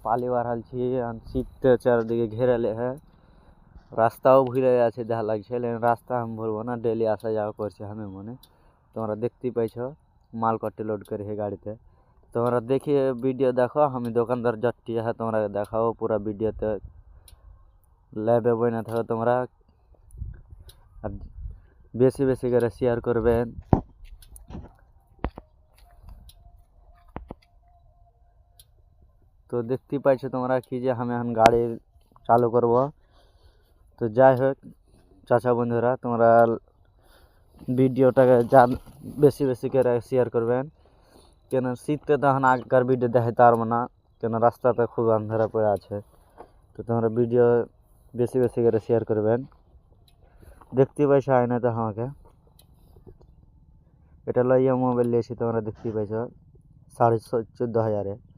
পালি বাড়ালছি শীতটা চারদিকে ঘেরালে হ্যাঁ রাস্তাও ভুলে যাচ্ছে যা লাগছে রাস্তা আমি বলবো না ডেলি আসা যাওয়া করছি আমি মনে তোমরা দেখতেই পাইছ মাল কট্টি লোড করে হে গাড়িতে তোমরা দেখি ভিডিও দেখো আমি দোকানদার যাচ্ছি হ্যাঁ তোমরা দেখাও পুরা ভিডিওতে ল্যাবে বই না থাকো তোমরা আর বেশি বেশি করে শেয়ার করবেন তো দেখতেই পাইছো তোমরা কি যে আমি এখন গাড়ি চালু করব তো যাই হোক চাচা বন্ধুরা তোমরা ভিডিওটাকে বেশি বেশি করে শেয়ার করবেন কেন শীতটা তো এখন আগেকার ভিডিও দেখাইতে পারবো না কেন রাস্তাতে খুব আন্ধারা পড়ে আছে তো তোমরা ভিডিও বেশি বেশি করে শেয়ার করবেন দেখতেই পাইছো আয়নাতে আমাকে এটা লইয়া মোবাইল নিয়েছি তোমরা দেখতেই পাইছো 14,500